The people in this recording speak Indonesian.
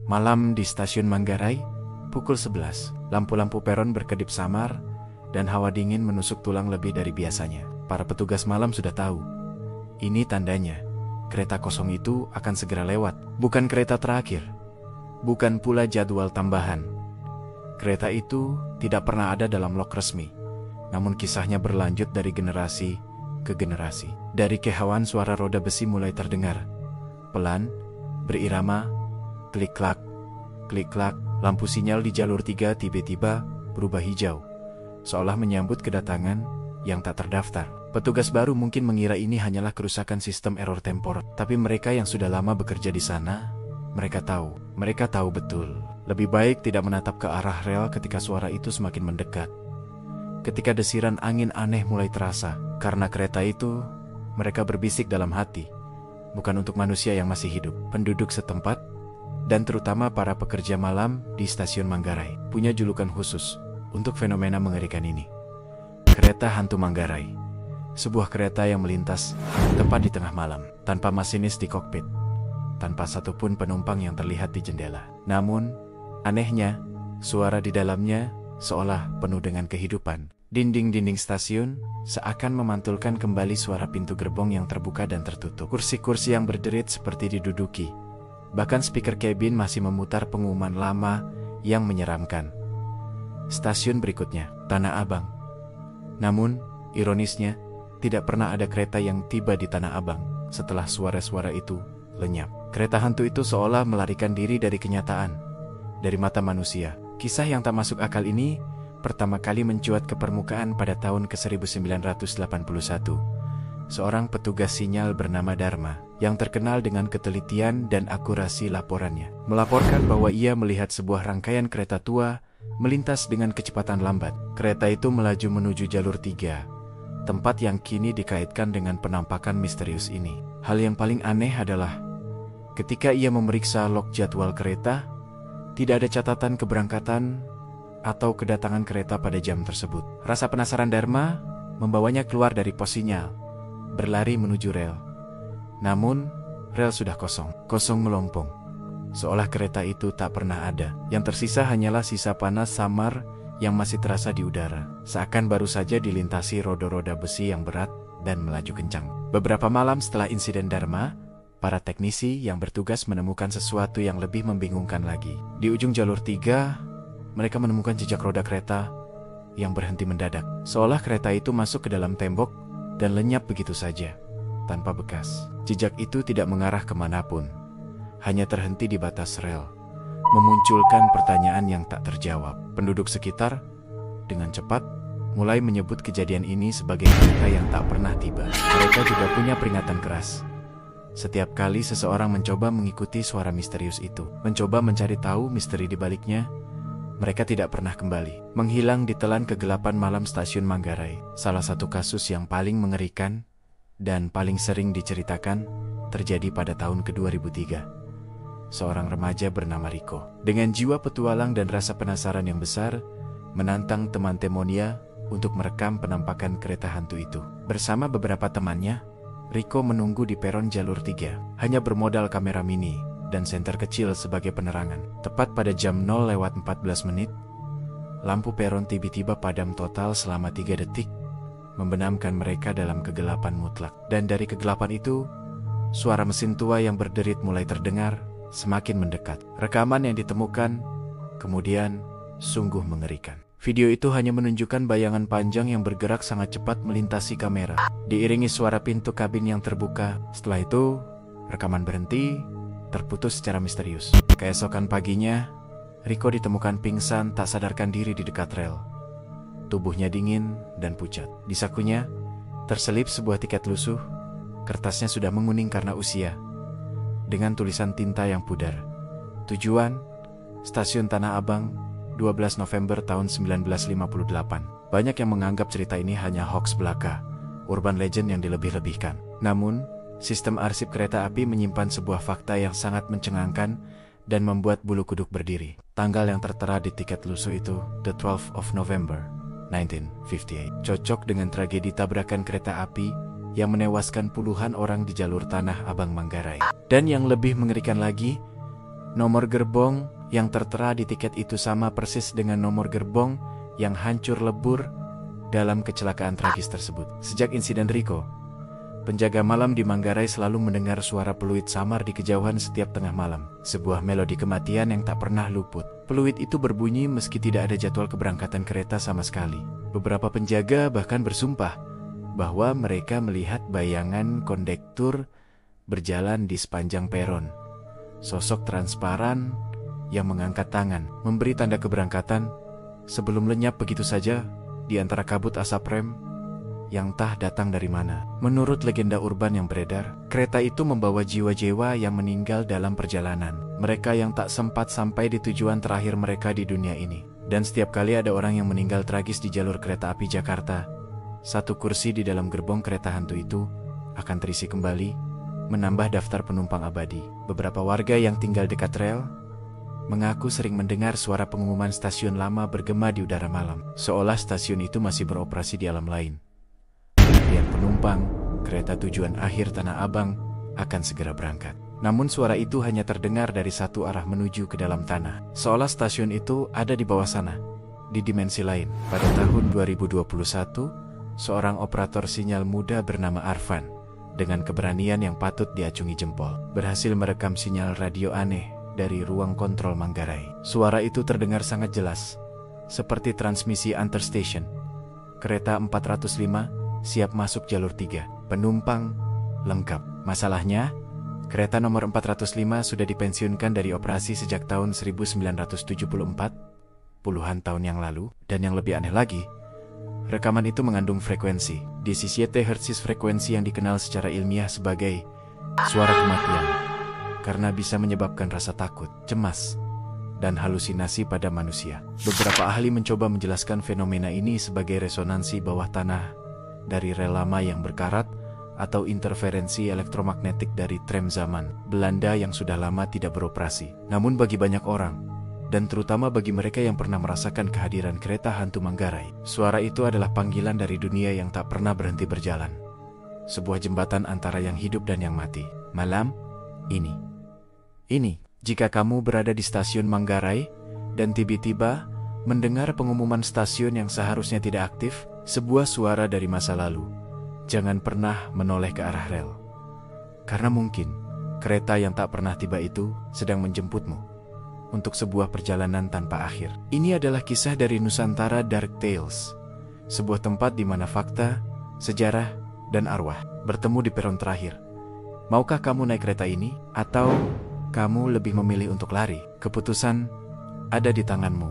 Malam di stasiun Manggarai, pukul 11. Lampu-lampu peron berkedip samar, dan hawa dingin menusuk tulang lebih dari biasanya. Para petugas malam sudah tahu. Ini tandanya, kereta kosong itu akan segera lewat. Bukan kereta terakhir. Bukan pula jadwal tambahan. Kereta itu tidak pernah ada dalam log resmi. Namun kisahnya berlanjut dari generasi ke generasi. Dari kehauan suara roda besi mulai terdengar. Pelan, berirama, klik-klak, klik-klak. Lampu sinyal di jalur 3 tiba-tiba berubah hijau, seolah menyambut kedatangan yang tak terdaftar. Petugas baru mungkin mengira ini hanyalah kerusakan sistem error temporer. Tapi mereka yang sudah lama bekerja di sana, mereka tahu betul. Lebih baik tidak menatap ke arah rel ketika suara itu semakin mendekat. Ketika desiran angin aneh mulai terasa, karena kereta itu, mereka berbisik dalam hati. Bukan untuk manusia yang masih hidup, penduduk setempat, dan terutama para pekerja malam di stasiun Manggarai, punya julukan khusus untuk fenomena mengerikan ini. Kereta hantu Manggarai. Sebuah kereta yang melintas tepat di tengah malam, tanpa masinis di kokpit, tanpa satupun penumpang yang terlihat di jendela. Namun, anehnya, suara di dalamnya seolah penuh dengan kehidupan. Dinding-dinding stasiun seakan memantulkan kembali suara pintu gerbong yang terbuka dan tertutup. Kursi-kursi yang berderit seperti diduduki. Bahkan speaker kabin masih memutar pengumuman lama yang menyeramkan. Stasiun berikutnya, Tanah Abang. Namun, ironisnya, tidak pernah ada kereta yang tiba di Tanah Abang setelah suara-suara itu lenyap. Kereta hantu itu seolah melarikan diri dari kenyataan, dari mata manusia. Kisah yang tak masuk akal ini pertama kali mencuat ke permukaan pada tahun ke-1981. Seorang petugas sinyal bernama Dharma, yang terkenal dengan ketelitian dan akurasi laporannya, melaporkan bahwa ia melihat sebuah rangkaian kereta tua melintas dengan kecepatan lambat. Kereta itu melaju menuju jalur 3, tempat yang kini dikaitkan dengan penampakan misterius ini. Hal yang paling aneh adalah, ketika ia memeriksa log jadwal kereta, tidak ada catatan keberangkatan atau kedatangan kereta pada jam tersebut. Rasa penasaran Dharma membawanya keluar dari pos sinyal, berlari menuju rel. Namun, rel sudah kosong melompong. Seolah kereta itu tak pernah ada. Yang tersisa hanyalah sisa panas samar yang masih terasa di udara. Seakan baru saja dilintasi roda-roda besi yang berat dan melaju kencang. Beberapa malam setelah insiden Dharma, para teknisi yang bertugas menemukan sesuatu yang lebih membingungkan lagi. Di ujung jalur 3, mereka menemukan jejak roda kereta yang berhenti mendadak. Seolah kereta itu masuk ke dalam tembok dan lenyap begitu saja, tanpa bekas. Jejak itu tidak mengarah kemanapun, hanya terhenti di batas rel, memunculkan pertanyaan yang tak terjawab. Penduduk sekitar, dengan cepat, mulai menyebut kejadian ini sebagai kereta yang tak pernah tiba. Mereka juga punya peringatan keras. Setiap kali seseorang mencoba mengikuti suara misterius itu, mencoba mencari tahu misteri di baliknya, mereka tidak pernah kembali. Menghilang ditelan kegelapan malam stasiun Manggarai. Salah satu kasus yang paling mengerikan dan paling sering diceritakan terjadi pada tahun ke-2003. Seorang remaja bernama Riko, dengan jiwa petualang dan rasa penasaran yang besar, menantang teman temannya untuk merekam penampakan kereta hantu itu. Bersama beberapa temannya, Riko menunggu di peron jalur 3, hanya bermodal kamera mini dan senter kecil sebagai penerangan. Tepat pada jam 0:14, lampu peron tiba-tiba padam total selama 3 detik, membenamkan mereka dalam kegelapan mutlak. Dan dari kegelapan itu, suara mesin tua yang berderit mulai terdengar, semakin mendekat. Rekaman yang ditemukan kemudian sungguh mengerikan. Video itu hanya menunjukkan bayangan panjang yang bergerak sangat cepat melintasi kamera, diiringi suara pintu kabin yang terbuka. Setelah itu, rekaman berhenti, terputus secara misterius. Keesokan paginya, Riko ditemukan pingsan tak sadarkan diri di dekat rel. Tubuhnya dingin dan pucat. Di sakunya terselip sebuah tiket lusuh. Kertasnya sudah menguning karena usia, dengan tulisan tinta yang pudar. Tujuan, Stasiun Tanah Abang, 12 November tahun 1958. Banyak yang menganggap cerita ini hanya hoax belaka, urban legend yang dilebih-lebihkan. Namun, sistem arsip kereta api menyimpan sebuah fakta yang sangat mencengangkan dan membuat bulu kuduk berdiri. Tanggal yang tertera di tiket lusuh itu, the 12th of November, 1958. Cocok dengan tragedi tabrakan kereta api yang menewaskan puluhan orang di jalur Tanah Abang Manggarai. Dan yang lebih mengerikan lagi, Nomor gerbong yang tertera di tiket itu sama persis dengan nomor gerbong yang hancur lebur dalam kecelakaan tragis tersebut. Sejak insiden Rico, penjaga malam di Manggarai selalu mendengar suara peluit samar di kejauhan setiap tengah malam. Sebuah melodi kematian yang tak pernah luput. Peluit itu berbunyi meski tidak ada jadwal keberangkatan kereta sama sekali. Beberapa penjaga bahkan bersumpah bahwa mereka melihat bayangan kondektur berjalan di sepanjang peron. Sosok transparan yang mengangkat tangan, memberi tanda keberangkatan, sebelum lenyap begitu saja di antara kabut asap rem yang entah datang dari mana. Menurut legenda urban yang beredar, kereta itu membawa jiwa-jiwa yang meninggal dalam perjalanan. Mereka yang tak sempat sampai di tujuan terakhir mereka di dunia ini. Dan setiap kali ada orang yang meninggal tragis di jalur kereta api Jakarta, satu kursi di dalam gerbong kereta hantu itu akan terisi kembali, menambah daftar penumpang abadi. Beberapa warga yang tinggal dekat rel mengaku sering mendengar suara pengumuman stasiun lama bergema di udara malam, seolah stasiun itu masih beroperasi di alam lain. Kemudian penumpang kereta tujuan akhir Tanah Abang akan segera berangkat. Namun suara itu hanya terdengar dari satu arah menuju ke dalam tanah, seolah stasiun itu ada di bawah sana, di dimensi lain. Pada tahun 2021, seorang operator sinyal muda bernama Arfan, dengan keberanian yang patut diacungi jempol, berhasil merekam sinyal radio aneh dari ruang kontrol Manggarai. Suara itu terdengar sangat jelas, seperti transmisi antar station. Kereta 405 siap masuk jalur 3, penumpang lengkap. Masalahnya, kereta nomor 405 sudah dipensiunkan dari operasi sejak tahun 1974, puluhan tahun yang lalu. Dan yang lebih aneh lagi, rekaman itu mengandung frekuensi DC7 Hz, frekuensi yang dikenal secara ilmiah sebagai suara kematian, karena bisa menyebabkan rasa takut, cemas, dan halusinasi pada manusia. Beberapa ahli mencoba menjelaskan fenomena ini sebagai resonansi bawah tanah dari rel lama yang berkarat, atau interferensi elektromagnetik dari tram zaman Belanda yang sudah lama tidak beroperasi. Namun bagi banyak orang, dan terutama bagi mereka yang pernah merasakan kehadiran kereta hantu Manggarai, suara itu adalah panggilan dari dunia yang tak pernah berhenti berjalan. Sebuah jembatan antara yang hidup dan yang mati. Malam ini, jika kamu berada di stasiun Manggarai dan tiba-tiba mendengar pengumuman stasiun yang seharusnya tidak aktif, sebuah suara dari masa lalu, jangan pernah menoleh ke arah rel. Karena mungkin kereta yang tak pernah tiba itu sedang menjemputmu untuk sebuah perjalanan tanpa akhir. Ini adalah kisah dari Nusantara Dark Tales, sebuah tempat di mana fakta, sejarah, dan arwah bertemu di peron terakhir. Maukah kamu naik kereta ini? Atau kamu lebih memilih untuk lari? Keputusan ada di tanganmu.